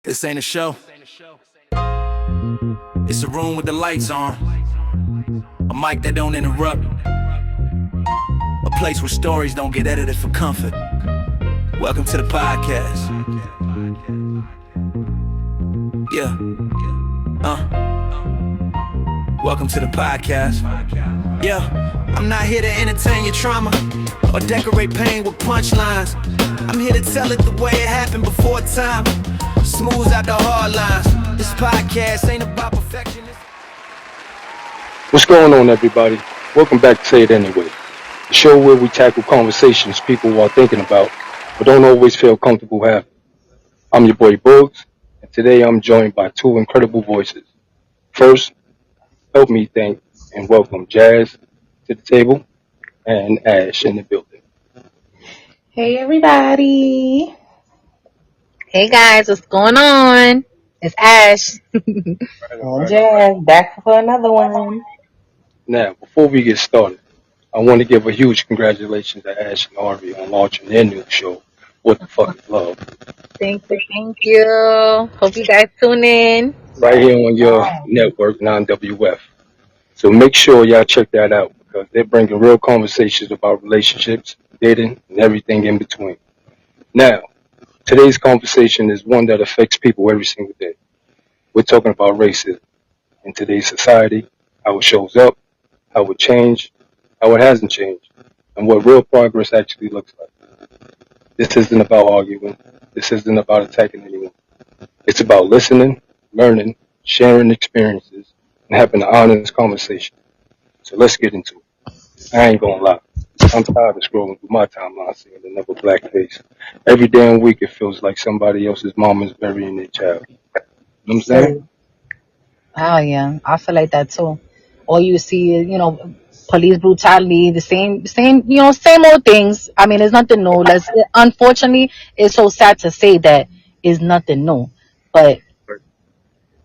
This ain't a show. It's a room with the lights on. A mic that don't interrupt. A place where stories don't get edited for comfort. Welcome to the podcast. Yeah. Welcome to the podcast. Yeah. I'm not here to entertain your trauma or decorate pain with punchlines. I'm here to tell it the way it happened before time. Smooths out the hard lines. This podcast ain't about perfection. What's going on, everybody? Welcome back to Say It Anyway, the show where we tackle conversations people are thinking about but don't always feel comfortable having. I'm your boy Boogs, and today I'm joined by two incredible voices. First, help me thank and welcome Jazz to the table and Ash in the building. Hey everybody. Hey guys, what's going on? It's Ash. And Jazz back for another one. Now, before we get started, I want to give a huge congratulations to Ash and Harvey on launching their new show, What the Fuck is Love? Thank you. Hope you guys tune in. Right here on your network, non-WF. So make sure y'all check that out because they're bringing real conversations about relationships, dating, and everything in between. Now, today's conversation is one that affects people every single day. We're talking about racism in today's society, how it shows up, how it changed, how it hasn't changed, and what real progress actually looks like. This isn't about arguing. This isn't about attacking anyone. It's about listening, learning, sharing experiences, and having an honest conversation. So let's get into it. I ain't gonna lie. I'm tired of scrolling through my timeline seeing another black face. Every damn week it feels like somebody else's mom is burying their child. You know what I'm saying? Oh yeah, I feel like that too. All you see is, police brutality, the same, same old things. I mean, it's nothing new. Unfortunately, it's so sad to say that it's nothing new, but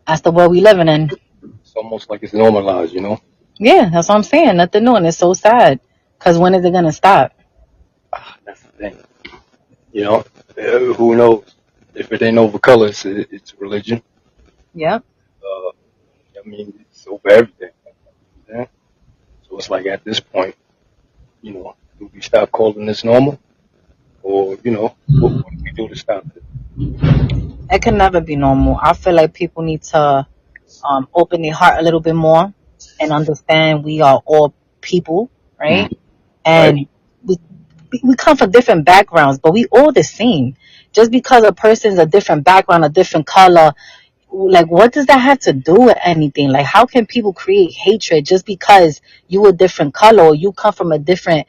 that's the world we living in. It's almost like it's normalized, you know? Yeah, that's what I'm saying. Nothing new, and it's so sad. Cause when is it gonna stop? That's the thing. You know, who knows? If it ain't over color, it's religion. Yep. I mean, it's over everything. Yeah? So it's like at this point, do we stop calling this normal? Or, what do we do to stop it? It can never be normal. I feel like people need to open their heart a little bit more and understand we are all people, right? And we come from different backgrounds, but we all the same. Just because a person's a different background, a different color, like what does that have to do with anything? Like how can people create hatred just because you a different color or you come from a different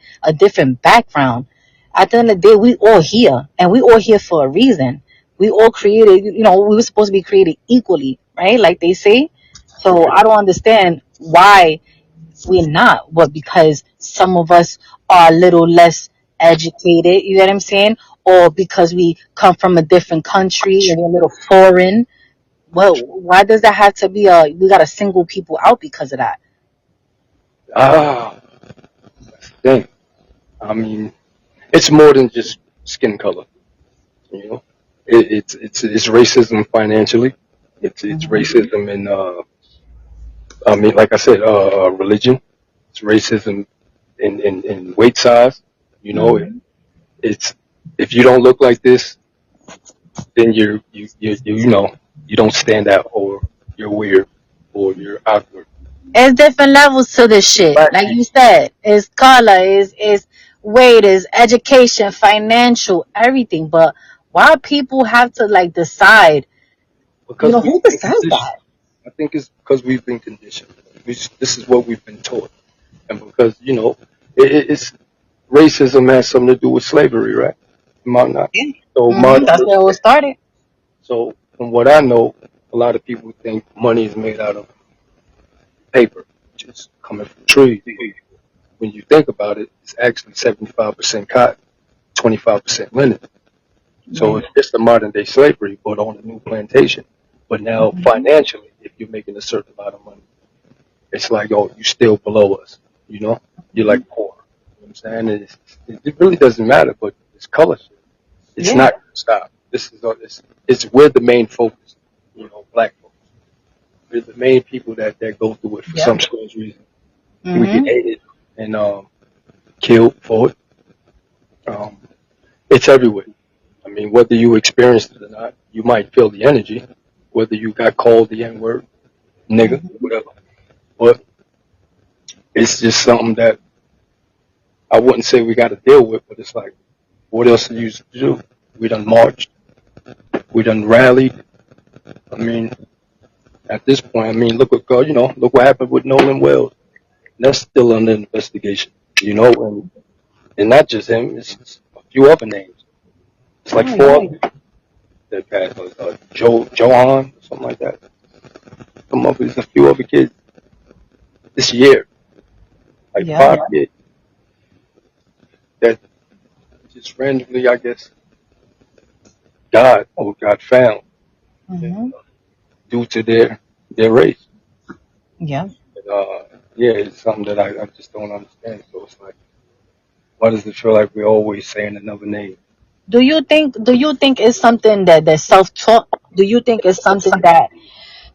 background? At the end of the day, we all here and we all here for a reason. We all created, we were supposed to be created equally, right? Like they say. So I don't understand why we're not, but because some of us are a little less educated, you get what I'm saying? Or because we come from a different country and we're a little foreign. Well, why does that have to be we gotta single people out because of that? That's the thing. I mean, it's more than just skin color, It's racism financially. It's racism in, like I said, religion. It's racism in weight size. It's if you don't look like this, then you don't stand out, or you're weird, or you're awkward. It's different levels to this shit. Right. Like you said, it's color, is weight, is education, financial, everything. But why people have to like decide? Because Who decides that? I think it's because we've been conditioned. This is what we've been taught, and because it's racism has something to do with slavery, right? Might not. Yeah. So That's where it was started. So from what I know, a lot of people think money is made out of paper, which is coming from trees. When you think about it, it's actually 75% cotton, 25% linen. So it's just a modern day slavery, but on a new plantation. But now financially, if you're making a certain amount of money, it's like, oh, you're still below us. You're like poor. You know what I'm saying? It really doesn't matter, but it's color. It's not going to stop. this is it's we're the main focus. Black folks. We're the main people that go through it for Yep. some strange reason. We get Mhm. hated and killed for it. Um, it's everywhere. I mean, whether you experienced it or not, you might feel the energy. Whether you got called the N word, nigga, whatever. But it's just something that I wouldn't say we got to deal with. But it's like, what else are you to do? We done marched. We done rallied. I mean, at this point, I mean, look what look what happened with Nolan Wells. That's still under investigation. And not just him. It's a few other names. It's like Oh, four right. others that passed. Johan, something like that. Come up with a few other kids this year, like Yeah. 5 kids that just randomly, I guess, got found Mhm. due to their race. Yeah. And, yeah, it's something that I just don't understand. So it's like, why does it feel like we're always saying another name? Do you think it's something that they're self-taught? Do you think it's something that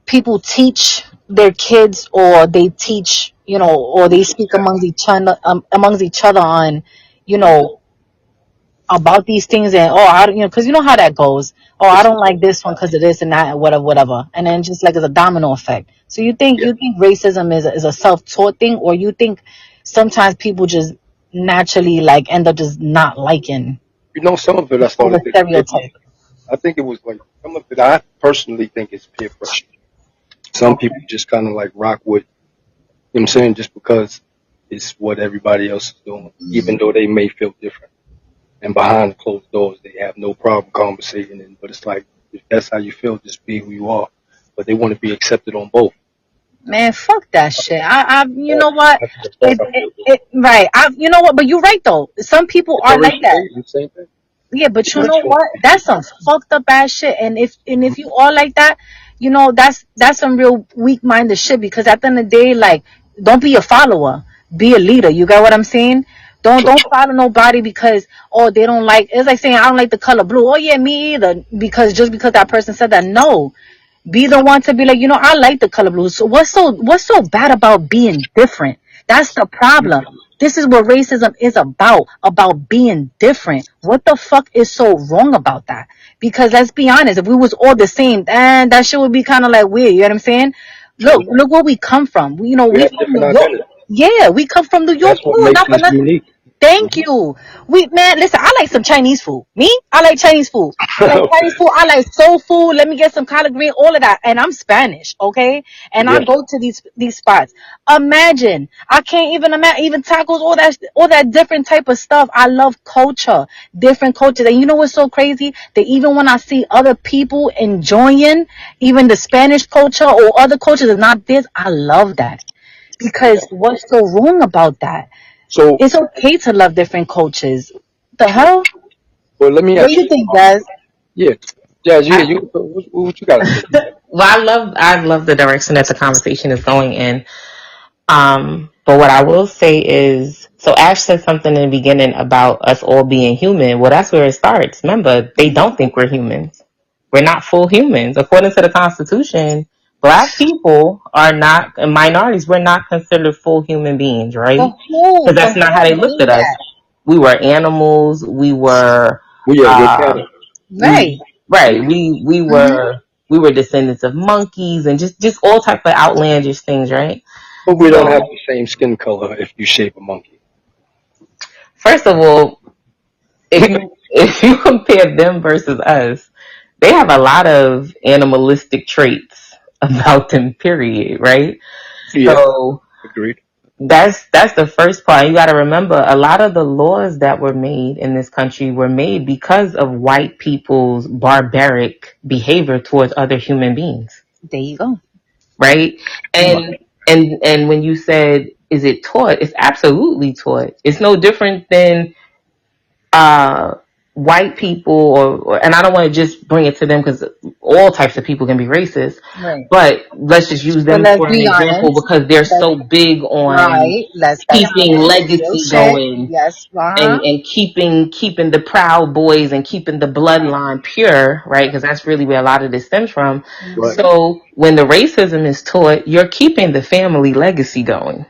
people teach their kids, or they teach, or they speak amongst each other on, you know, about these things, and I don't, because you know how that goes. Oh, I It's don't like this one because of this and that, and whatever, and then just like it's a domino effect. So you think racism is a self-taught thing, or you think sometimes people just naturally like end up just not liking some of it I all the started thinking. stereotypes? I think it was like some of it. I personally think it's peer pressure. Some people Okay. just kind of like rock with. You know what I'm saying? Just because it's what everybody else is doing, even though they may feel different. And behind closed doors, they have no problem conversating. But it's like, if that's how you feel, just be who you are. But they want to be accepted on both. Man, fuck that shit. You know what? That's how I feel. Right. You know what? But you're right though. Some people It's are a like racial that. thing. The same thing. Yeah, but you It's know sexual. what? That's some fucked up ass shit. And if you are like that, that's some real weak minded shit. Because at the end of the day, like, don't be a follower, be a leader. You got what I'm saying? Don't follow nobody because they don't like. It's like saying I don't like the color blue. Oh yeah, me either. Because that person said that. No, be the one to be like, I like the color blue. So what's so bad about being different? That's the problem. This is what racism is about being different. What the fuck is so wrong about that? Because let's be honest, if we was all the same, then that shit would be kind of like weird. You know what I'm saying? True. Look where we come from. We We have from different New York. identities. Yeah, we come from New York That's what too. makes Not for us nothing. unique. Thank you. Man, listen, I like some Chinese food. Me, I like Chinese food. I like Chinese Okay. food. I like soul food. Let me get some collard green, all of that. And I'm Spanish, okay? And I Yeah. go to these spots. Imagine, I can't even imagine, even tacos, all that different type of stuff. I love culture, different cultures. And you know what's so crazy? That even when I see other people enjoying even the Spanish culture or other cultures is not this, I love that. Yeah. Because what's so wrong about that? So, It's okay to love different cultures. The true. hell? Well, let me What do ask you you. think, guys? Yeah. Jazz, I, what you got to say? well, I love the direction that the conversation is going in. But what I will say is, so Ash said something in the beginning about us all being human. Well, that's where it starts. Remember, they don't think we're humans. We're not full humans. According to the Constitution, black people are not, and minorities, we're not considered full human beings, right? Because But that's not how who they looked made at us. that? We were animals. We were, Well, yeah, we're uh, cattle. we, Right. right. We were descendants of monkeys and just all type of outlandish things, right? But we don't have So the same skin color if you shape a monkey. first of all, if you compare them versus us, they have a lot of animalistic traits about them. Period. Right. Yeah, So agreed. that's the first part. You got to remember a lot of the laws that were made in this country were made because of white people's barbaric behavior towards other human beings. There you go. Right. Right. And when you said, is it taught? It's absolutely taught. It's no different than uh white people, and I don't want to just bring it to them because all types of people can be racist, Right. but let's just use But them let's for an be example honest. because they're Let's, so big on right. Let's be keeping honest. Real legacy shit. going Yes. and keeping the Proud Boys and keeping the bloodline pure, right? Because that's really where a lot of this stems from. Right. So when the racism is taught, you're keeping the family legacy going.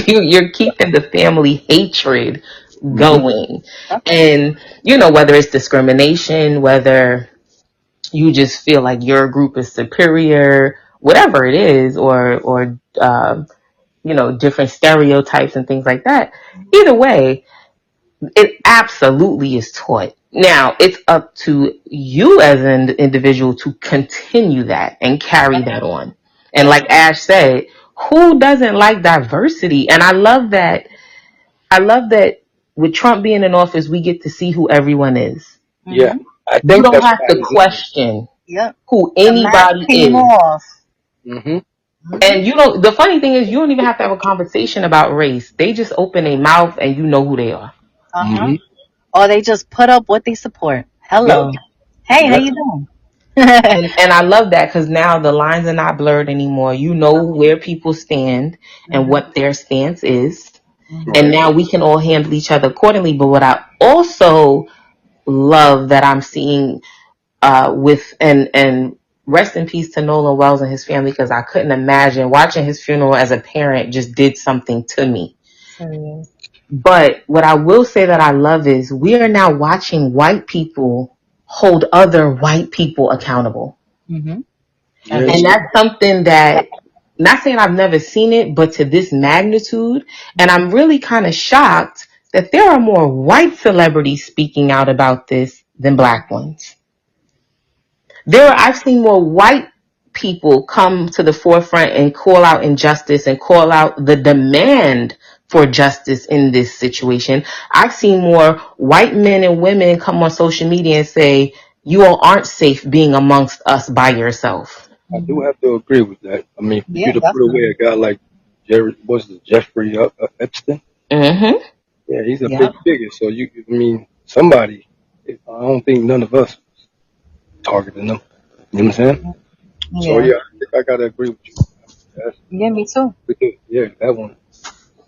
You're keeping the family hatred Mm-hmm. going. And, whether it's discrimination, whether you just feel like your group is superior, whatever it is, or different stereotypes and things like that. Either way, it absolutely is taught. Now, it's up to you as an individual to continue that and carry that on. And like Ash said, who doesn't like diversity? And I love that. With Trump being in office, we get to see who everyone is. Yeah. I You think don't that's have why to he's in. question Yep. who The mask anybody came is. off. Mm-hmm. And the funny thing is, you don't even have to have a conversation about race. They just open their mouth and you know who they are. Mm-hmm. Or they just put up what they support. Yep. Hello. Hey, how Yeah. you doing? And I love that because now the lines are not blurred anymore. You know where people stand and what their stance is. And Right. now we can all handle each other accordingly. But what I also love that I'm seeing with and rest in peace to Nolan Wells and his family, because I couldn't imagine watching his funeral as a parent just did something to me. But what I will say that I love is we are now watching white people hold other white people accountable. Mm-hmm. Yes. And that's something that, not saying I've never seen it, but to this magnitude. And I'm really kind of shocked that there are more white celebrities speaking out about this than black ones. I've seen more white people come to the forefront and call out injustice and call out the demand for justice in this situation. I've seen more white men and women come on social media and say, you all aren't safe being amongst us by yourself. I do have to agree with that. I mean, for Yeah, you to put away a guy like Jeffrey Epstein? Mm-hmm. Yeah, he's a Yeah. big figure. So somebody. I don't think none of us targeting them. You know what I'm saying? So Yeah. yeah, I think I gotta agree with you. That's, Yeah, me too. yeah, that one.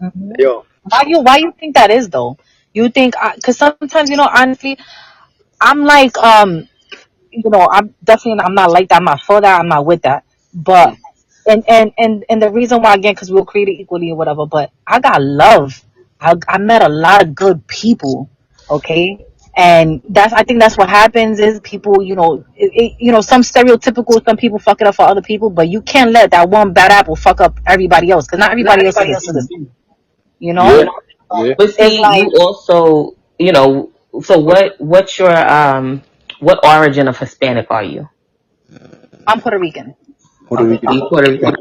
Mm-hmm. Yeah. Why you think that is though? You think, because sometimes, honestly, I'm like, I'm not like that. I'm not for that. I'm not with that. But, and the reason why, again, because we were created equally or whatever, but I got love. I met a lot of good people. Okay. And I think that's what happens is people, some stereotypical, some people fuck it up for other people, but you can't let that one bad apple fuck up everybody else. Cause not everybody else is the same, you know? Yeah. Yeah. But It's see, like, you also, so what's your, what origin of Hispanic are you? I'm Puerto Rican. Puerto Rican. You Puerto Rican.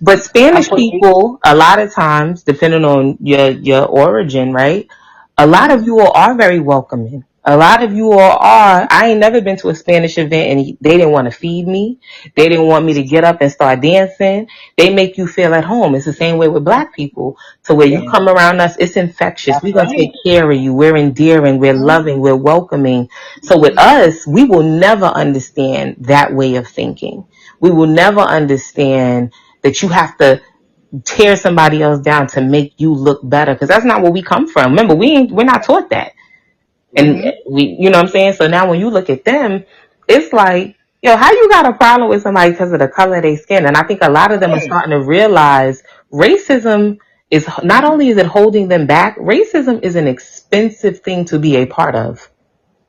But I'm Spanish Puerto Rican. people, a lot of times, depending on your origin, right? A lot of you all are very welcoming. A lot of you all are. I ain't never been to a Spanish event and they didn't want to feed me. They didn't want me to get up and start dancing. They make you feel at home. It's the same way with black people. So where you Yeah. come around us, it's infectious. That's We're going to right. take care of you. We're endearing. We're loving. We're welcoming. So with us, we will never understand that way of thinking. We will never understand that you have to tear somebody else down to make you look better, because that's not where we come from. Remember, we're not taught that. And we, you know what I'm saying? So now when you look at them, it's like, how you got a problem with somebody because of the color of their skin? And I think a lot of them are starting to realize racism is not only is it holding them back, racism is an expensive thing to be a part of.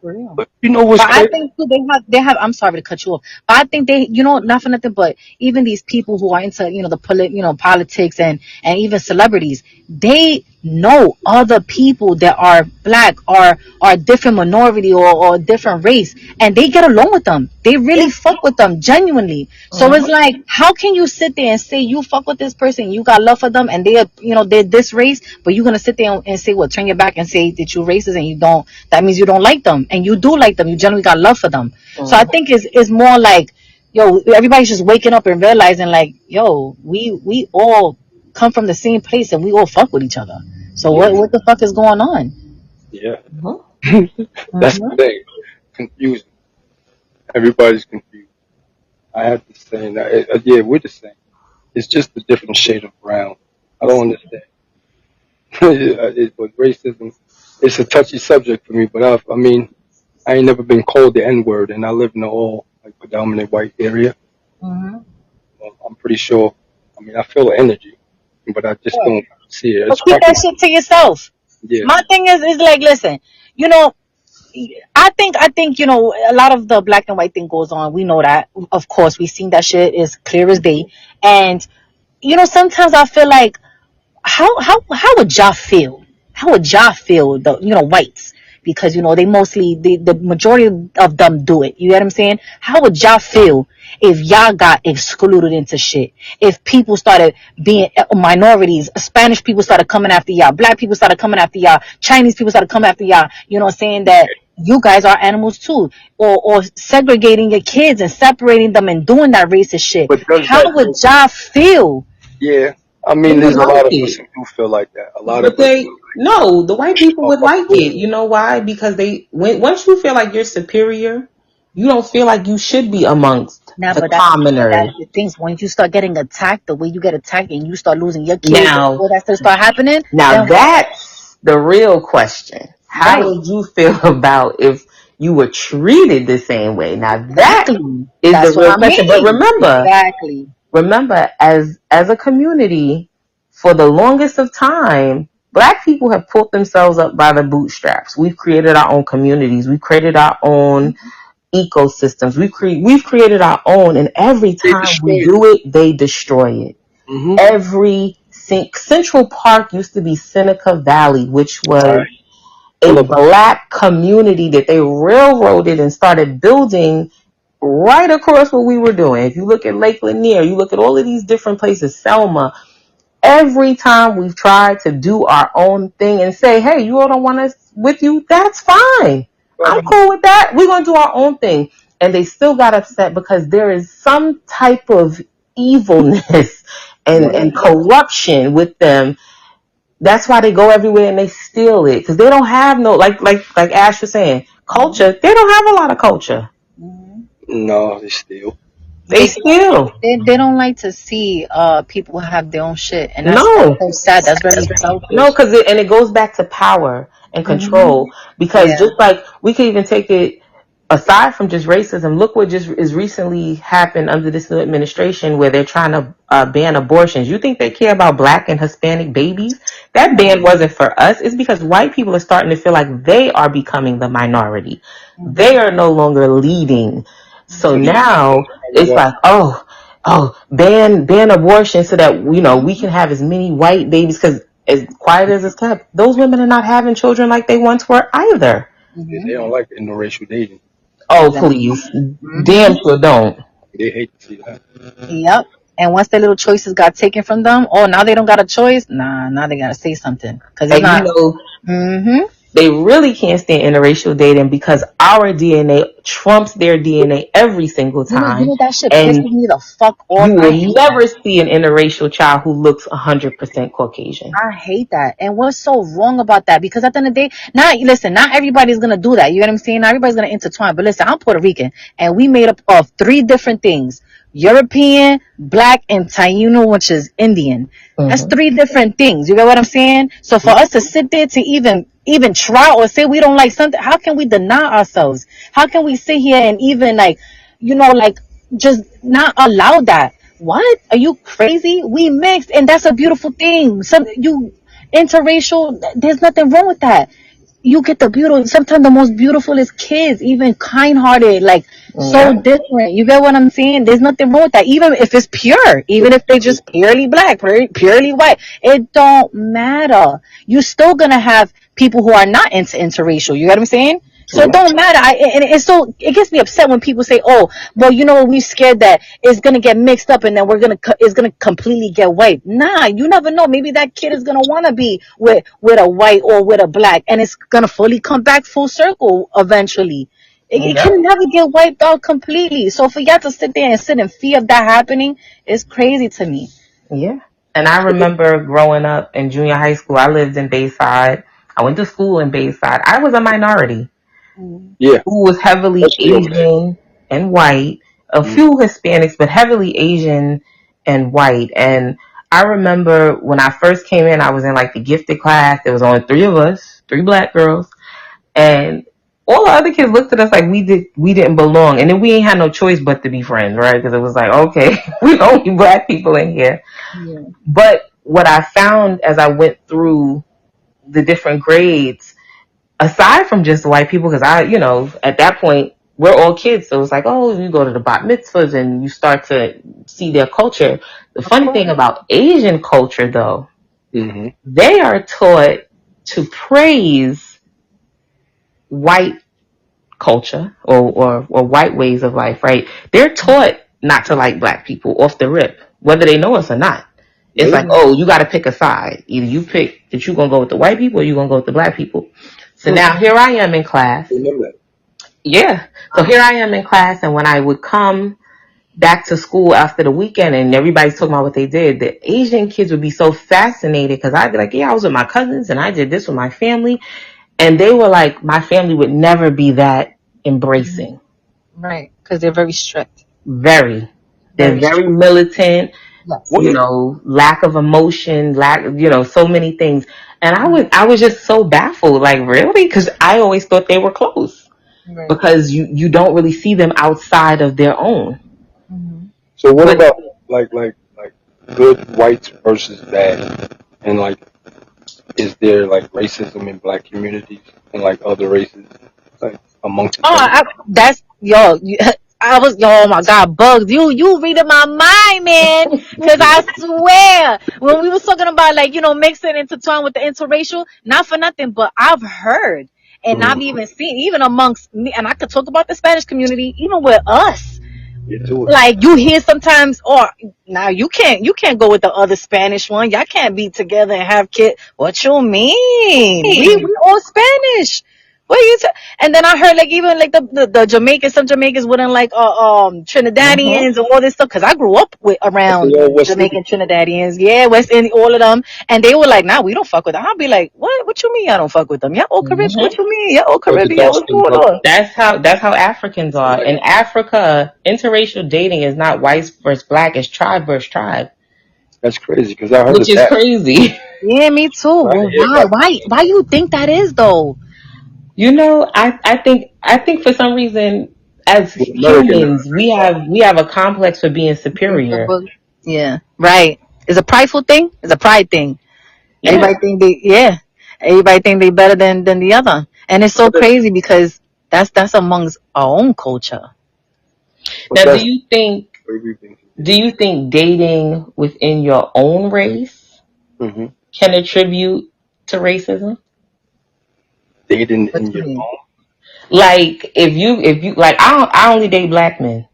For real. But you know what's But I crazy? think too, they have. I'm sorry to cut you off, but I think they, not for nothing, but even these people who are into, politics and even celebrities, they know other people that are black or are different minority or different race, and they get along with them. They really fuck with them genuinely. So it's like, how can you sit there and say you fuck with this person, you got love for them, and they're this race, but you're gonna sit there and say what? Turn your back and say that you're racist and you don't. That means you don't like them, and you do like them. You generally got love for them. So I think it's more like, everybody's just waking up and realizing like, we all come from the same place and we all fuck with each other. So what the fuck is going on? Yeah. That's the thing. Confusing. Everybody's confused. I have to say that. Yeah, we're the same. It's just a different shade of brown. I don't understand. But racism, it's a touchy subject for me. But I mean, I ain't never been called the N word, and I live in an all like predominant white area. Mm-hmm. Well, I'm pretty sure. I mean, I feel the energy, but I just don't see it. But It's keep that probably shit to yourself. yeah. My thing is like, listen, you know, I think, you know, a lot of the black and white thing goes on. We know that. Of course, we seen that shit is clear as day. And, you know, sometimes I feel like, how would y'all feel? How would y'all feel, the, you know, whites? Because, you know, they mostly, the majority of them do it. You get what I'm saying? How would y'all feel if y'all got excluded into shit? If people started being minorities, Spanish people started coming after y'all, black people started coming after y'all, Chinese people started coming after y'all, you know, saying that you guys are animals too, or segregating your kids and separating them and doing that racist shit. But does How that? would y'all feel? Yeah. I They mean, would there's a like lot of us it. who do feel like that. A lot But of us. no, the white people would like Yeah. it. You know why? Because once you feel like you're superior, you don't feel like you should be amongst Nah, the but that's commoners. the things. When you start getting attacked, the way you get attacked, and you start losing your kids, Now, all that stuff start happening. now Then that's the real question. How right, would you feel about if you were treated the same way? Now that exactly. is the That's what real I question. But mean. Exactly. remember, as a community, for the longest of time, black people have pulled themselves up by the bootstraps. We've created our own communities. We've created our own ecosystems. We've created our own, and every They time we destroyed it. do it, they destroy it. Mm-hmm. Every Central Park used to be Seneca Valley, which All was right. a Full of black community that they railroaded and started building right across what we were doing. If you look at Lake Lanier, you look at all of these different places, Selma, every time we've tried to do our own thing and say, hey, you all don't want us with you, that's fine. I'm cool with that. We're going to do our own thing. And they still got upset because there is some type of evilness and corruption with them. That's why they go everywhere and they steal it, because they don't have no, like Ash was saying, culture. They don't have a lot of culture. No, they still. They They steal. they don't like to see people have their own shit, and that's No, so sad. That's very no, selfish. because it goes back to power and Hmm. control. Because Yeah. just like we could even take it aside from just racism, look what just is recently happened under this new administration, where they're trying to ban abortions. You think they care about black and Hispanic babies? That ban wasn't for us. It's because white people are starting to feel like they are becoming the minority. They are no longer leading. So So they now it's want. like, ban abortion so that, we can have as many white babies, because as quiet as it's kept, those women are not having children like they once were either. They don't like interracial dating. Oh, Exactly. please. Hmm. Damn sure don't. They hate to see that. Yep. And once their little choices got taken from them, oh, now they don't got a choice. Nah, now they gotta say something because it's And not. Hmm. they really can't stand interracial dating because our DNA trumps their DNA every single You time. know that shit pisses And me the fuck off. you I will hate never that. see an interracial child who looks 100% Caucasian. I hate that. And what's so wrong about that? Because at the end of the day, not everybody's gonna do that. You know what I'm saying? Not everybody's gonna intertwine. But listen, I'm Puerto Rican, and we made up of three different things: European, Black, and Taino, which is Indian. That's Mm-hmm. three different things. You get what I'm saying? So for us to sit there to even try or say we don't like something, how can we deny ourselves? How can we sit here and even like, like just not allow that? What? Are you crazy? We mixed, and that's a beautiful thing. You interracial, there's nothing wrong with that. You get the beautiful. Sometimes the most beautiful is kids, even kind-hearted, like so Yeah. different. You get what I'm saying? There's nothing wrong with that. Even if it's pure, even if they're just purely black, purely white, it don't matter. You're still gonna have people who are not interracial. You get what I'm saying? So it True. don't matter. And it gets me upset when people say, "Oh, well, we're scared that it's gonna get mixed up, and then it's gonna completely get white." Nah, you never know. Maybe that kid is gonna wanna be with a white or with a black, and it's gonna fully come back full circle eventually. It Yeah. can never get wiped out completely. So for y'all to sit there and sit in fear of that happening is crazy to me. Yeah. And I remember growing up in junior high school, I lived in Bayside. I went to school in Bayside. I was a minority Yeah, who was heavily especially over there. Asian and white, a few Hispanics, but heavily Asian and white. And I remember when I first came in, I was in like the gifted class. There was only three of us, three black girls, and all the other kids looked at us like we didn't belong. And then we ain't had no choice but to be friends, right? Because it was like, okay, we the only black people in here. Yeah. But what I found as I went through the different grades, aside from just white people, because at that point, we're all kids. So it's like, oh, you go to the bat mitzvahs and you start to see their culture. The funny thing about Asian culture, though, they are taught to praise white culture or white ways of life, right? They're taught not to like black people off the rip, whether they know us or not. It's like, oh, you got to pick a side. Either you pick that you're going to go with the white people or you're going to go with the black people. So now here I am in class. Yeah. So here I am in class, and when I would come back to school after the weekend and everybody's talking about what they did, the Asian kids would be so fascinated because I'd be like, yeah, I was with my cousins and I did this with my family. And they were like, my family would never be that embracing. Right. Because they're very strict. Very. They're very militant. Yes. Lack of emotion, so many things. And I was just so baffled, like, really? Because I always thought they were close. Right. Because you don't really see them outside of their own. Mm-hmm. So what about like good whites versus bad? And like, is there like racism in black communities and like other races, like amongst? That's oh my God, Bugs, you reading my mind, man. Because I swear, when we was talking about like mixing intertwine with the interracial, not for nothing, but I've heard and I've even seen, even amongst me, and I could talk about the Spanish community, even with us. Like you hear sometimes, or now you can't go with the other Spanish one. Y'all can't be together and have kids. What you mean? We all Spanish. What you and then I heard like even like the Jamaicans, some Jamaicans wouldn't like Trinidadians and all this stuff because I grew up around Jamaican Trinidadians, West Indies, all of them, and they were like, nah, we don't fuck with them. I'll be like, what you mean I don't fuck with them? Yeah, all Caribbean. What you mean? Yeah, all Caribbean. What's going on? That's how Africans are. In Africa, interracial dating is not white versus black; it's tribe versus tribe. That's crazy because I heard which is crazy. Yeah, me too. Well, why you think that is though? I think for some reason as humans we have a complex for being superior. Yeah, right. It's a prideful thing. It's a pride thing. Yeah. Everybody think they better than the other, and it's so crazy because that's amongst our own culture. Now, do you think dating within your own race can attribute to racism? Dating in your own? Like if you like, I only date black men.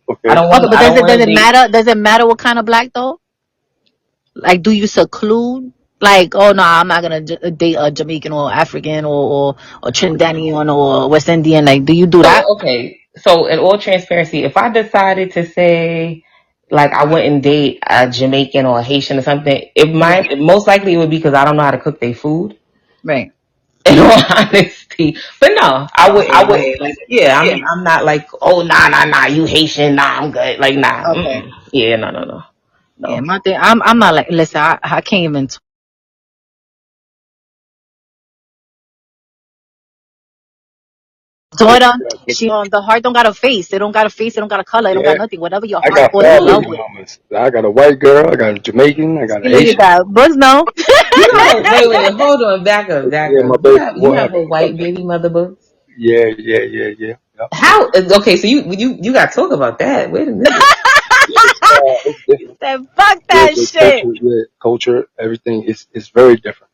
Okay. But does it matter? Does it matter what kind of black though? Like, do you seclude? Like, oh no, I'm not gonna date a Jamaican or African or Trinidadian or West Indian. Like, do you do that? Okay. So in all transparency, if I decided to say, like, I wouldn't date a Jamaican or a Haitian or something, most likely it would be because I don't know how to cook their food. Right. In all honesty, but no, I would, like, I'm not like, oh, nah, you Haitian, nah, I'm good, like, nah, okay. No. Yeah, my thing, I'm not like, listen, I can't even. Daughter, she the heart don't got a face. It don't got a face. It don't got a color. It don't got nothing. Whatever your heart falls in love with. I got a white girl. I got a Jamaican. I got a Haitian. Books, no. Wait, hold on, back up. You have a white baby mother, Books? Yeah. How? Okay, so you got to talk about that. Wait a minute. Fuck that shit. Culture, everything is very different.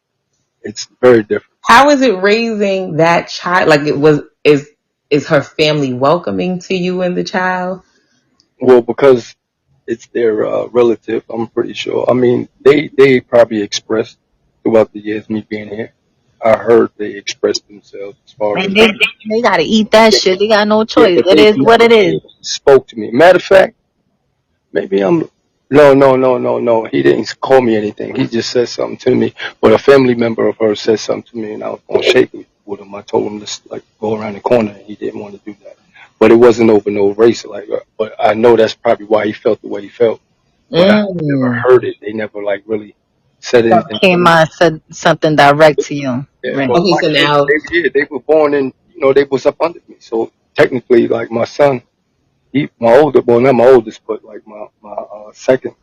It's very different. How is it raising that child? Like is her family welcoming to you and the child? Well, because it's their relative, I'm pretty sure. I mean, they probably expressed throughout the years me being here. I heard they expressed themselves as far as they gotta eat that shit. They got no choice. It is what it is. Spoke to me. Matter of fact, maybe I'm No. He didn't call me anything. He just said something to me. But a family member of hers said something to me, and I was gonna shake with him. I told him to like go around the corner, and he didn't want to do that. But it wasn't over no race, like. But I know that's probably why he felt the way he felt. But I never Mm. heard it. They never like really said So anything to came me. on said something direct to you. Yeah, Right. but Okay, my so kids, now, they were born in, they was up under me. So technically, like my son, my older, well, not my oldest, but like my second,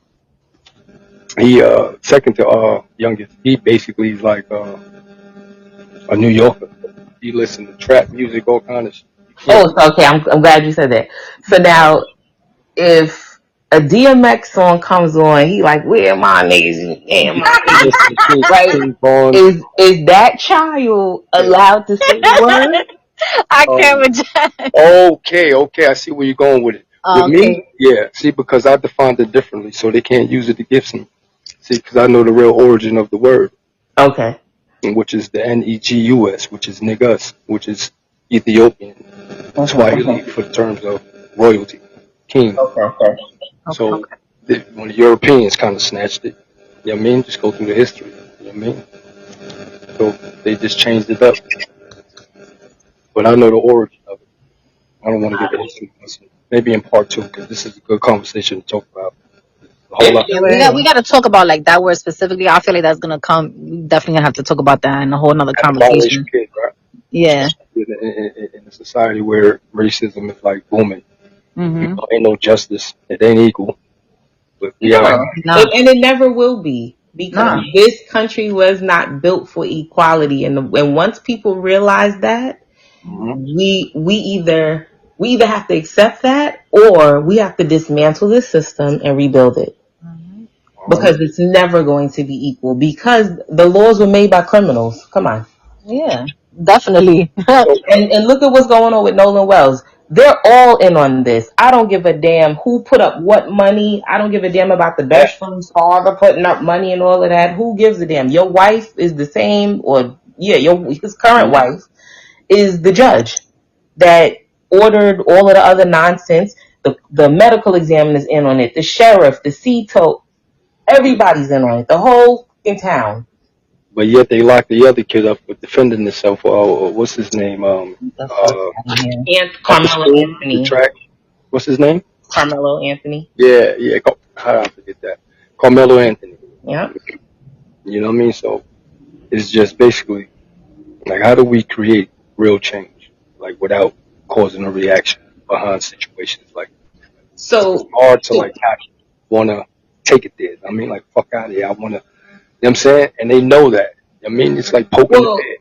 second to youngest, he basically is like a New Yorker. He listen to trap music, all kind of shit. You can't. oh, so, okay, I'm glad you said that. So now, if a DMX song comes on, he like, where my niggas, where my He niggas, listen to right? King Von. Is that child Yeah. allowed to say the word? I can't Um. with Jazz. Okay. I see where you're going with it. With me, Okay. yeah. See, because I defined it differently, so they can't use it against me. See, because I know the real origin of the word, Okay. which is the Negus, which is niggas, which is Ethiopian, Swahili for the terms of royalty, king. Okay. Okay. So when the Europeans kind of snatched it, you know what I mean? Just go through the history, you know what I mean? So they just changed it up. But I know the origin of it. I don't want to get the history lesson. Maybe in part two, because this is a good conversation to talk about. A whole lot. Yeah, we got to talk about like that word specifically. I feel like that's gonna come. We definitely gonna have to talk about that in a whole nother At the biracial conversation. kid, right? Yeah. In a society where racism is like booming, Mhm. ain't no justice. It ain't equal. But we are. No, Nah. and it never will be because Nah. this country was not built for equality. And once people realize that, Mhm. we either have to accept that or we have to dismantle the system and rebuild it because it's never going to be equal because the laws were made by criminals. Come on. Yeah. Definitely. So, And look at what's going on with Nolan Wells. They're all in on this. I don't give a damn who put up what money. I don't give a damn about the yeah. best friend's father putting up money and all of that. Who gives a damn? Your wife is the same, or yeah, his current Mhm. wife is the judge that ordered all of the other nonsense. The medical examiner's in on it. The sheriff, the CTO, everybody's in on it. The whole in town. But yet they locked the other kid up for defending himself. What's his name? The fuck out of here. And At the Carmelo school, the Anthony. track. What's his name? Carmelo Anthony. Yeah. How did I forget that? Carmelo Anthony. Yeah. You know what I mean? So it's just basically like, how do we create real change, like without causing a reaction behind situations like it's So, hard to like not want to take it there. I mean, like, fuck out of here. I want to, you know what I'm saying? And they know that. I mean, it's like poking the well, bear.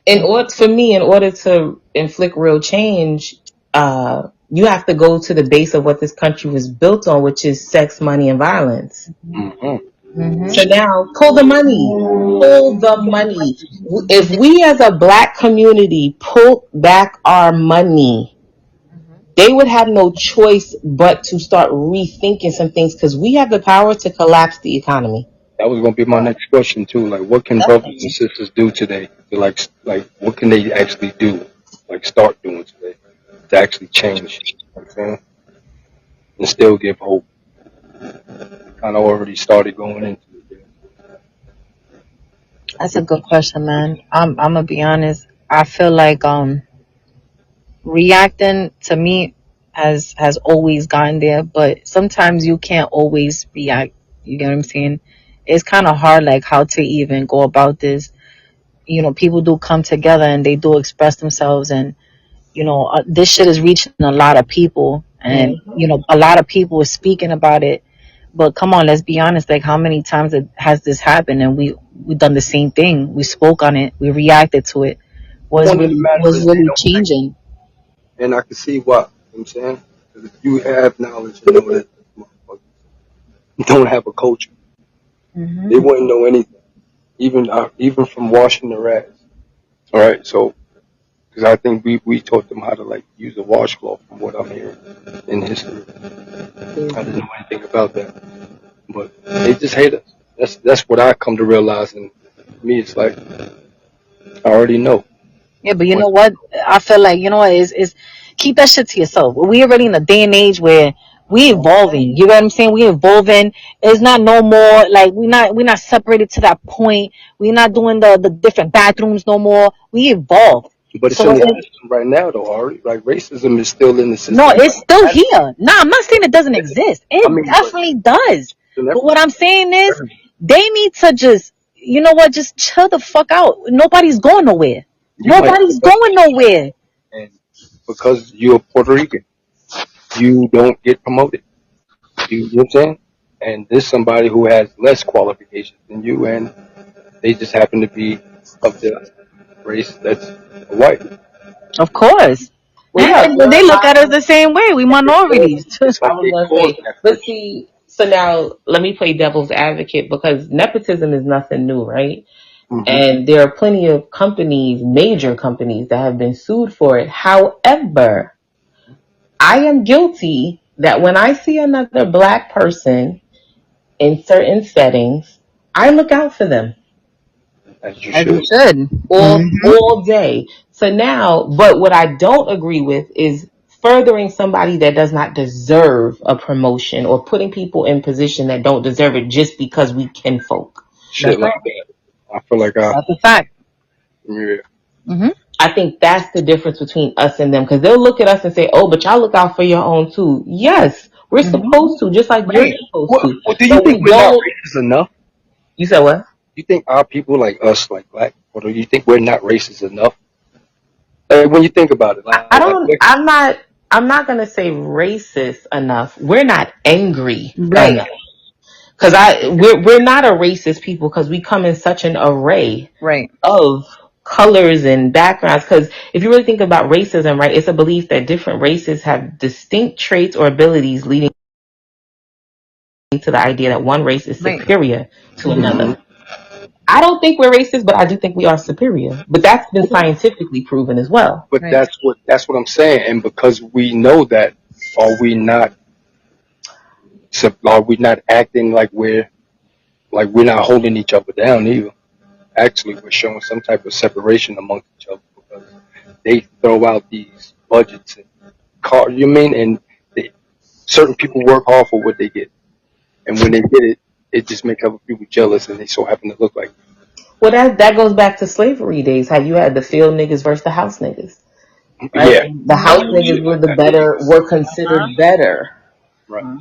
in order to inflict real change, you have to go to the base of what this country was built on, which is sex, money, and violence. Mm-hmm. Mhm. So now, pull the money. Pull the money. If we as a black community pull back our money, they would have no choice but to start rethinking some things because we have the power to collapse the economy. That was gonna be my next question too. Like, what can brothers and Definitely. sisters do today? To like, what can they actually do? Like, start doing today to actually change. You know what I'm saying? And still give hope. Kind of already started going into it. That's a good question, man. I'm gonna be honest. I feel like reacting to me has always gotten there, but sometimes you can't always react. You get what I'm saying? It's kind of hard, like how to even go about this. People do come together and they do express themselves, and this shit is reaching a lot of people, and Mm-hmm. a lot of people are speaking about it. But come on, let's be honest. Like, how many times has this happened, and we done the same thing? We spoke on it, we reacted to it. Was One of the really matter was is they really don't act, changing. and I can see why. You know what I'm saying? Because if you have knowledge and know that motherfuckers don't have a culture, Hmm. they wouldn't know anything. Even from washing their ass. All right, so because I think we taught them how to like use a washcloth from what I'm hearing in history. I didn't know anything about that, but they just hate us. That's what I come to realize, and for me, it's like I already know. Yeah, but you Once, know what? I feel like, is keep that shit to yourself. We already in a day and age where we evolving. You know what I'm saying? We evolving. It's not no more like we're not separated to that point. We're not doing the different bathrooms no more. We evolved. But it's So in the system right now, though, Ari. Like racism is still in the system. no, it's still here. No, I'm not saying it doesn't exist. It definitely does. But what I'm saying is they need to just, you know what, just chill the fuck out. Nobody's going nowhere. Nobody's going nowhere. And because you're Puerto Rican, you don't get promoted. You know what I'm saying? And there's somebody who has less qualifications than you, and they just happen to be of the race that's white. Of course. And they look at us the same way. We minorities. It's like I was gonna say, but see, so now let me play devil's advocate because nepotism is nothing new, right? And there are plenty of companies, major companies, that have been sued for it. However, I am guilty that when I see another black person in certain settings, I look out for them. As you should. All day. So now, but what I don't agree with is furthering somebody that does not deserve a promotion or putting people in position that don't deserve it just because we kinfolk. Shit like that. I feel like that's a fact. Yeah. I think that's the difference between us and them because they'll look at us and say, "Oh, but y'all look out for your own too." Yes, we're supposed to, just like you're supposed to. Well, do you think we're not racist enough? You said what? You think our people like us, like black, or do you think we're not racist enough? Like, when you think about it, like, I'm not gonna say racist enough. We're not angry enough. Because we're not a racist people because we come in such an array of colors and backgrounds. Because if you really think about racism, right, it's a belief that different races have distinct traits or abilities leading to the idea that one race is superior to another. I don't think we're racist, but I do think we are superior. But that's been scientifically proven as well. But that's what I'm saying. And because we know that, are we not acting like we're not holding each other down either? Actually, we're showing some type of separation amongst each other because they throw out these budgets and and certain people work hard for what they get, and when they get it, it just makes other people jealous, and they so happen to look like. Well, that goes back to slavery days. How you had the field niggas versus the house niggas. Right? Yeah, the house niggas were considered better. Right.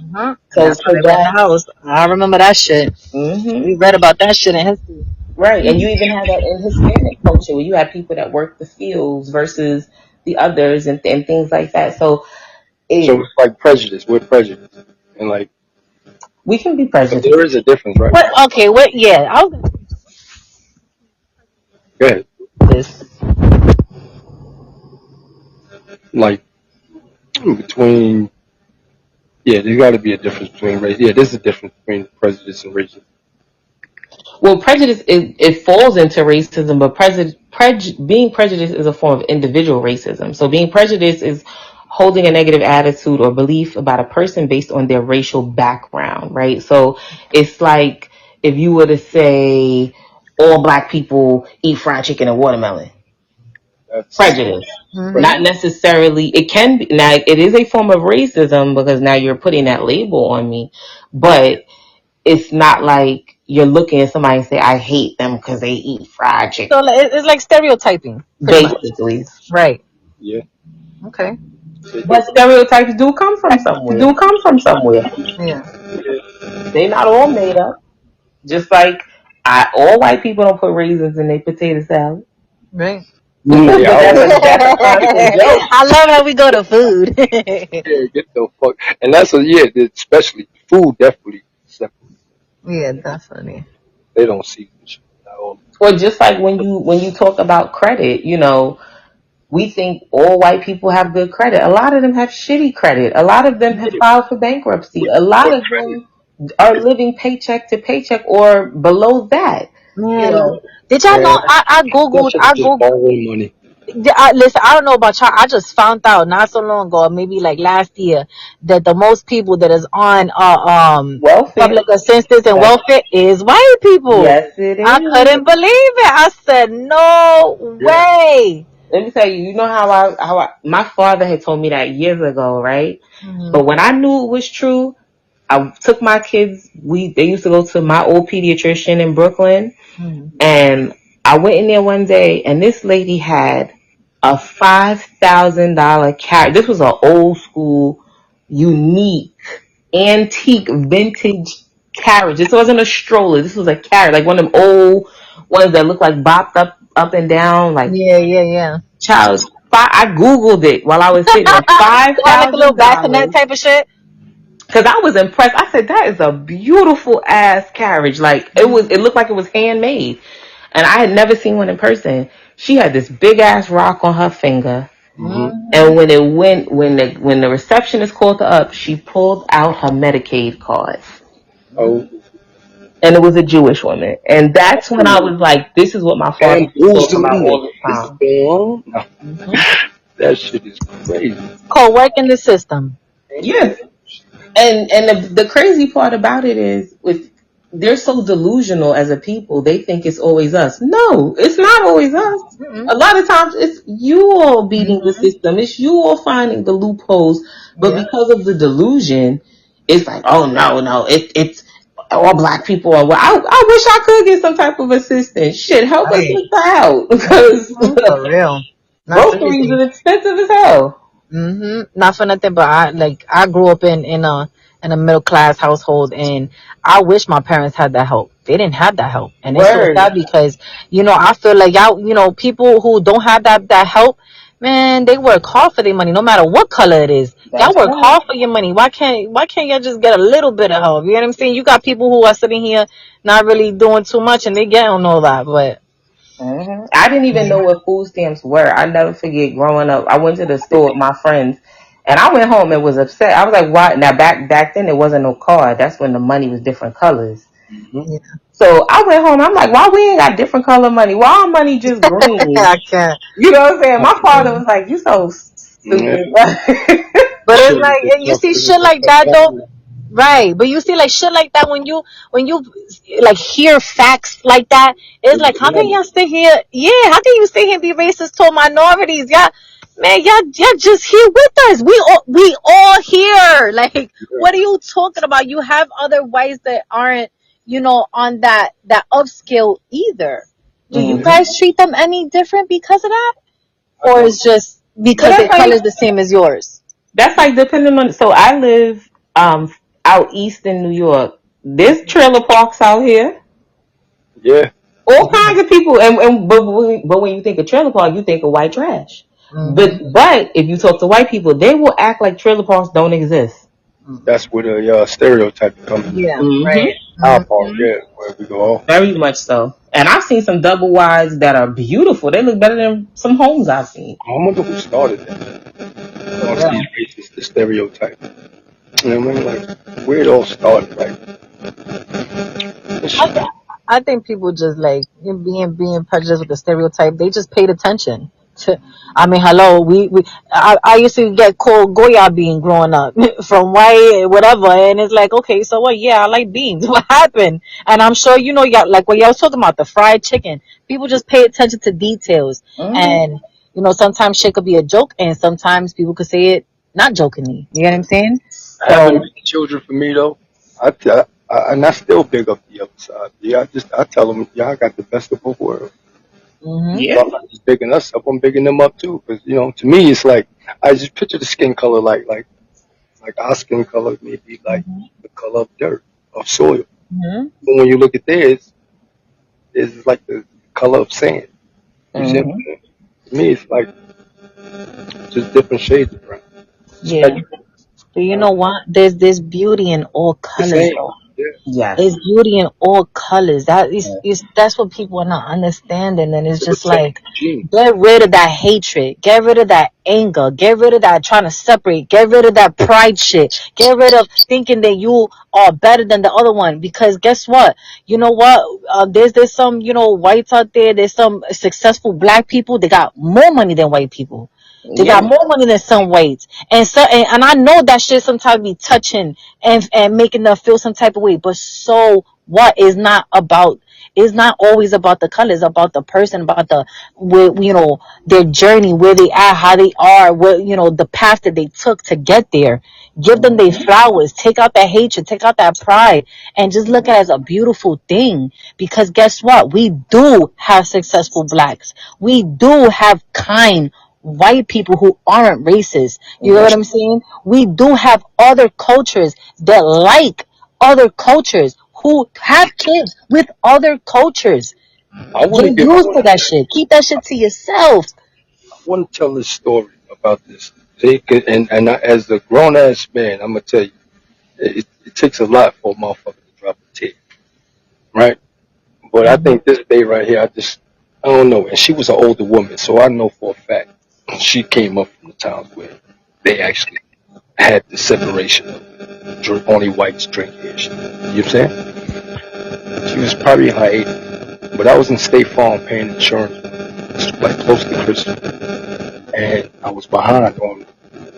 So that house, I remember that shit. We read about that shit in history. Right, and you even had that in Hispanic culture where you had people that worked the fields versus the others and things like that. So it's like prejudice. We're prejudiced, and like we can be prejudiced. There is a difference, right? Yeah, I was. Go ahead. Like between. Yeah, there's got to be a difference between race. Yeah, there's a difference between prejudice and racism. Well, prejudice it falls into racism, but being prejudiced is a form of individual racism. So being prejudiced is holding a negative attitude or belief about a person based on their racial background, right? So it's like if you were to say all black people eat fried chicken and watermelon. That's prejudice. Not necessarily, it can be, now it is a form of racism because now you're putting that label on me, but it's not like you're looking at somebody and say, I hate them because they eat fried chicken. So it's like stereotyping. Basically. Much. Right. Yeah. Okay. But stereotypes do come from somewhere. Yeah. They're not all made up. Just like all white people don't put raisins in their potato salad. Right. I love how we go to food. Yeah, get the fuck. And especially food, definitely. Yeah, definitely. They don't see shit at all. Or just like when you talk about credit, we think all white people have good credit. A lot of them have shitty credit. A lot of them have filed for bankruptcy. A lot of them are living paycheck to paycheck or below that. Did y'all know? I googled money. Listen, I don't know about y'all. I just found out not so long ago, maybe like last year, that the most people that is on welfare, public assistance and welfare is white people. Yes, it is. I couldn't believe it. I said, no way. let me tell you, you know how my father had told me that years ago, right? But when I knew it was true, I took my kids. They used to go to my old pediatrician in Brooklyn, and I went in there one day, and this lady had a $5,000 carriage. This was an old school, unique, antique, vintage carriage. This wasn't a stroller. This was a carriage, like one of them old ones that look like bopped up and down, like Yeah. child. I googled it while I was sitting there. Like a little bassinet $5,000. type of shit. Cause I was impressed. I said, that is a beautiful ass carriage. Like it looked like it was handmade. And I had never seen one in person. She had this big ass rock on her finger. And when the receptionist called her up, she pulled out her Medicaid card. Oh, And it was a Jewish woman. And that's when I was like, this is what my father was talking about all the time. That shit is crazy. Called work in the system. Yes. And the crazy part about it is they're so delusional as a people. They think it's always us. No, it's not always us. A lot of times it's you all beating the system. It's you all finding the loopholes. But because of the delusion, it's like, oh no, it's all black people are. Well, I wish I could get some type of assistance. Shit, help us with that out because For real. groceries are expensive as hell. Not for nothing, but I grew up in a middle class household, and I wish my parents had that help. They didn't have that help, and it's so sad because I feel like y'all, people who don't have that help, man, they work hard for their money, no matter what color it is. Y'all work hard for your money. Why can't y'all just get a little bit of help? You know what I'm saying? You got people who are sitting here not really doing too much, and they getting all that, but. I didn't even know what food stamps were. I never forget growing up. I went to the store with my friends, and I went home and was upset. I was like, "Why?" Now back then, there wasn't no card. That's when the money was different colors. So I went home. I'm like, "Why we ain't got different color money? Why our money just green?" I can't. You know what I'm saying? My father was like, "You so stupid." But it's like you see shit like that though. Right, but you see like shit like that when you like hear facts like that, it's like how can y'all sit here? Yeah, how can you sit here and be racist to minorities? Y'all just here with us. We all here. Like, what are you talking about? You have other whites that aren't on that upscale either. Do you guys treat them any different because of that, or is just because their color is the same as yours? That's like depending on. So I live out east in New York. There's trailer parks out here. Yeah. All kinds of people, but when you think of trailer park, you think of white trash. But if you talk to white people, they will act like trailer parks don't exist. That's where the stereotype comes in. Yeah, right. Our part, where we go off. Very much so. And I've seen some double wides that are beautiful. They look better than some homes I've seen. I wonder who started that. Amongst these racists, the stereotype. You know what I mean? Like, where it all started, like. I think people just like being prejudiced with the stereotype. They just paid attention to. I mean, hello, I used to get called Goya bean growing up from white whatever, and it's like, okay, so what? Yeah, I like beans. What happened? And I'm sure y'all like what y'all was talking about, the fried chicken. People just pay attention to details, and sometimes shit could be a joke, and sometimes people could say it not jokingly. You know what I'm saying? Having children for me though, and I still big up the other side. Yeah, I tell them, y'all got the best of both worlds. Yeah. I'm not just bigging us up, I'm bigging them up too. Because to me, it's like I just picture the skin color like our skin color may be like the color of dirt, of soil. But when you look at theirs, it's like the color of sand. You see what I'm saying? To me, it's like just different shades of brown. Yeah. But you know what? There's beauty in all colors, though. Yes. There's beauty in all colors. That's what people are not understanding, and it's just like get rid of that hatred, get rid of that anger, get rid of that trying to separate, get rid of that pride shit, get rid of thinking that you are better than the other one. Because guess what? You know what? There's some whites out there. There's some successful black people. They got more money than white people. They got Yeah. more money than some whites, and I know that shit sometimes be touching and making them feel some type of way. But so what? Is not about. It's not always about the color. It's about the person, about the their journey, where they are, how they are, the path that they took to get there. Give them their flowers. Take out that hatred. Take out that pride, and just look at it as a beautiful thing. Because guess what? We do have successful blacks. We do have kind white people who aren't racist. You know what I'm saying? We do have other cultures that like other cultures, who have kids with other cultures. I want to Get get. used to that shit. Keep that shit to yourself. I want to tell this story about this. As a grown ass man, I'm gonna tell you, it takes a lot for a motherfucker to drop a tear, right? But I think this day right here, I don't know. And she was an older woman, so I know for a fact she came up from the towns where they actually had the separation of only whites drink here. You know what I'm saying? She was probably in her 80s, but I was in State Farm paying insurance, like close to Christmas, and I was behind on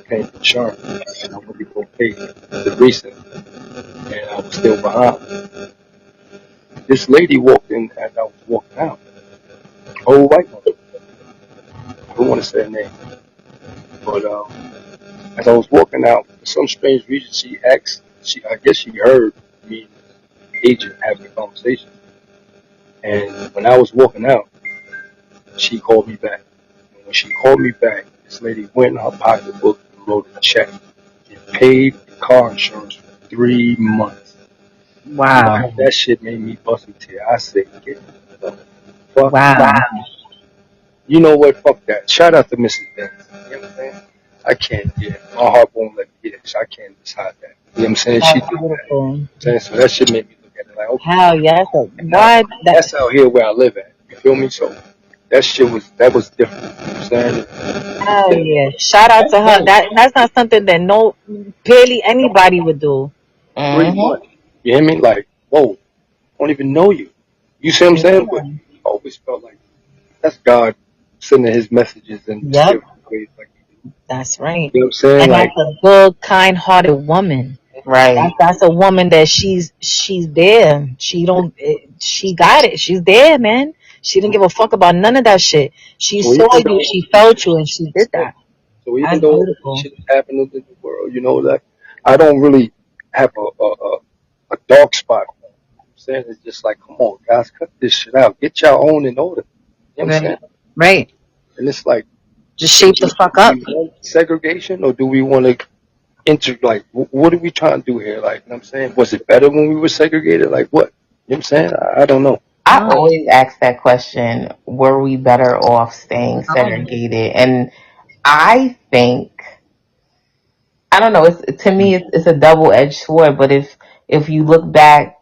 paying insurance, and I wanted to go pay the recent, and I was still behind. This lady walked in as I was walking out. Old white woman. I don't want to say her name, but as I was walking out, for some strange reason, she asked. I guess she heard me and the agent having a conversation, and when I was walking out, she called me back. And when she called me back, this lady went in her pocketbook and wrote a check and paid the car insurance for 3 months. Wow. That shit made me bust a tear. I said, get the fuck Wow. You know what? Fuck that. Shout out to Mrs. Benz. You know what I'm saying? I can't, my heart won't let me get it. So I can't decide that. You know what I'm saying? She That's did beautiful. that. So that shit made me look at it like, okay. Hell yes. Why That's out here where I live at. You feel me? So that was different. You know what I'm saying? hell yeah. Shout out to her. That's not something that barely anybody would do. 3 months. You hear me? Like, whoa, I don't even know you. You see what I'm saying? But I always felt like that's God sending his messages in Yep. mysterious ways like he do. That's right. You know what I'm saying? And Like, that's a good, kind-hearted woman. Right. That's a woman that she's there. She got it. She's there, man. She didn't give a fuck about none of that shit. She so saw even you, though, she felt you, and she did that. so even That's though beautiful. shit is happening in the world, like I don't really have a dark spot. You know what I'm saying? It's just like, come on, guys, cut this shit out. Get your own in order. You know what I'm saying? Right. And it's like, Just shape the fuck do up. we want segregation or do we want to what are we trying to do here? Like, you know what I'm saying? Was it better when we were segregated? Like, what? You know what I'm saying? I don't know. I No. always ask that question, were we better off staying segregated? And I think, I don't know, to me, it's a double-edged sword, but if you look back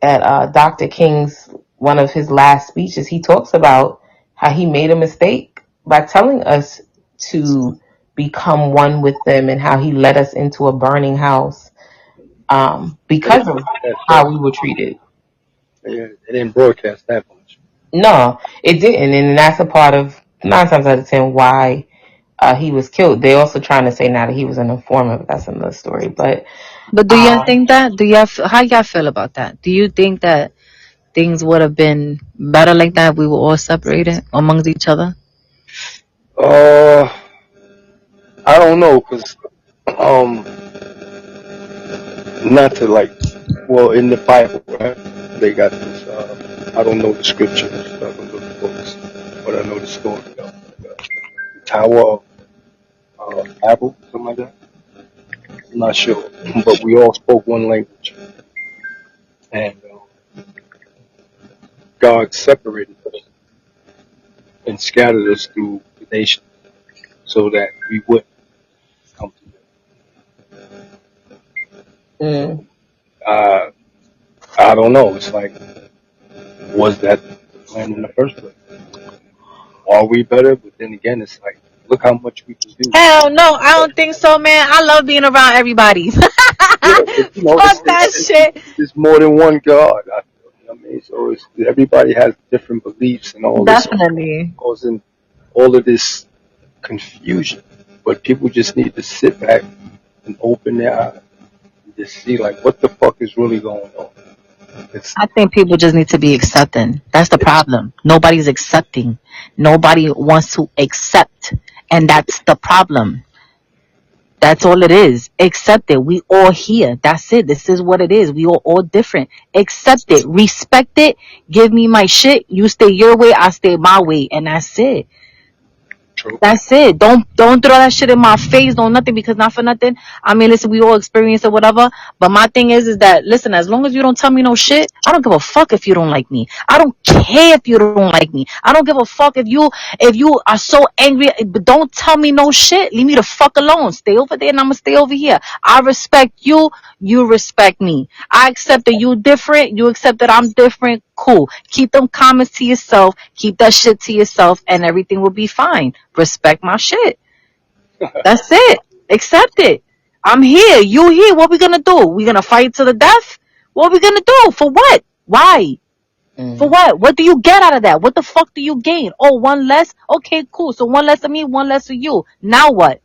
at Dr. King's, one of his last speeches, he talks about how he made a mistake by telling us to become one with them and how he led us into a burning house because of how we were treated. Yeah, they didn't broadcast that much. No, it didn't, and that's a part of 9 times out of 10 why he was killed. They're also trying to say now that he was an informant, but that's another story. But But do y'all think that? How y'all feel about that? Do you think that things would have been better like that if we were all separated amongst each other? Uh, I don't know, cause not to like, well, in the Bible, right? They got this. I don't know the scriptures, I don't know the books, but I know the story of the Tower of Babel, something like that. I'm not sure, but we all spoke one language, and God separated us and scattered us through the nation so that we would come together. I don't know. It's like, was that the plan in the first place? Are we better? But then again, it's like, look how much we can do. Hell no, I don't think so, man. I love being around everybody. Yeah, but Fuck that shit. it's more than one God. I feel, you know what I mean? So everybody has different beliefs and all this Definitely. causing all of this confusion. But people just need to sit back and open their eyes and just see like what the fuck is really going on. It's I think people just need to be accepting. That's the problem. Nobody's accepting. Nobody wants to accept. And that's the problem. That's all it is. Accept it. We all here. That's it. This is what it is. We all different. Accept it. Respect it. Give me my shit. You stay your way. I stay my way. And that's it. true. That's it. Don't throw that shit in my face. Don't nothing, because not for nothing. I mean, listen, we all experience it, whatever. But my thing is that, listen, as long as you don't tell me no shit, I don't give a fuck if you don't like me. I don't care if you don't like me. I don't give a fuck if you are so angry. But don't tell me no shit. Leave me the fuck alone. Stay over there and I'ma stay over here. I respect you. You respect me. I accept that you different. You accept that I'm different. Cool. Keep them comments to yourself. Keep that shit to yourself, and everything will be fine. Respect my shit. That's it. Accept it. I'm here. You here. What we gonna do? We gonna fight to the death? What we gonna do? For what? Why? For what? What do you get out of that? What the fuck do you gain? Oh, one less? Okay, cool. So one less of me, one less of you. Now what?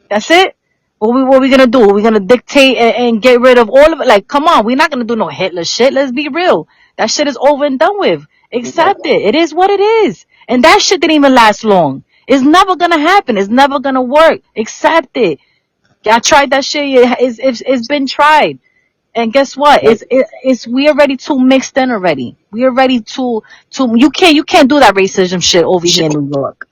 That's it? What we gonna do? We're gonna dictate and get rid of all of it? Like, come on. We're not gonna do no Hitler shit. Let's be real. That shit is over and done with. Accept it. It is what it is. And that shit didn't even last long. It's never gonna happen. It's never gonna work. Accept it. I tried that shit. It's been tried. And guess what? We already too mixed in already. We already too you can't do that racism shit over here in New York.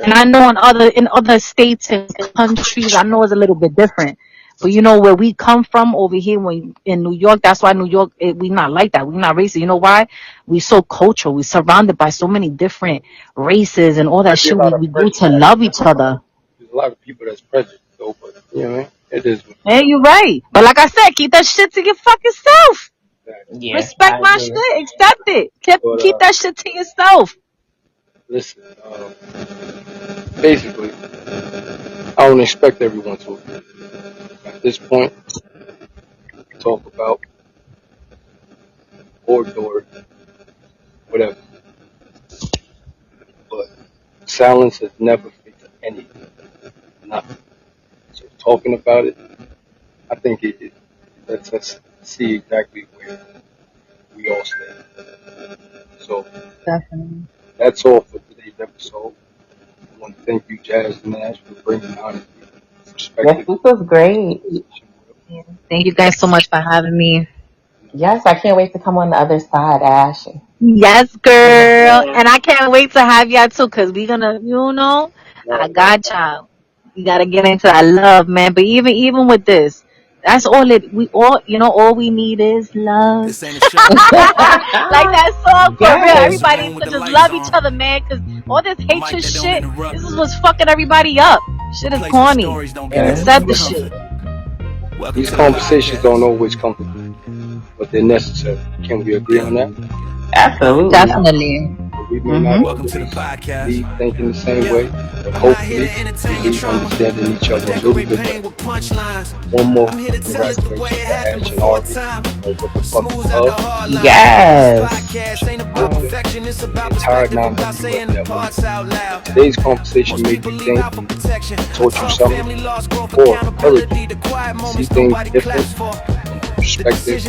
And I know in other states and countries, I know it's a little bit different. But you know where we come from over here in New York, that's why New York, we not like that. We not racist. You know why? We so cultural. We surrounded by so many different races and all that shit. We do to love each other. There's a lot of people that's prejudiced though, but you know what I mean? It is. Hey, you're right. But like I said, keep that shit to your fucking self. Yeah, Respect my shit. Accept it. Keep that shit to yourself. Listen, basically, I don't expect everyone to agree. At this point, talk about or whatever. But silence has never fixed anything. Nothing. So talking about it, I think it lets us see exactly where we all stand. So Definitely. that's all for today's episode. I want to thank you, Jazz and Nash, for bringing honesty, Yes, perspective. this was great. Thank you guys so much for having me. Yes, I can't wait to come on the other side, Ash. Yes, girl. And I can't wait to have y'all too, because we're gonna, I got y'all. You gotta get into that love, man. But even with this, that's all all we need is love. This ain't a show. Like that song, for real. Yes. Everybody needs to just love each other, man. Because all this hatred shit, this is what's fucking everybody up. Shit is corny. Accept the shit. These conversations don't always come to fruition, but they're necessary. Can we agree on that? Absolutely. Definitely. We may not Welcome to the podcast. be thinking the same way, but hopefully we understanding each other a little bit better. One more congratulations to Ash and Harvey on what the fuck is love. Yes. The entire non-WF network. Today's conversation made you think, taught you something, or encouraged you to see things different, perspective,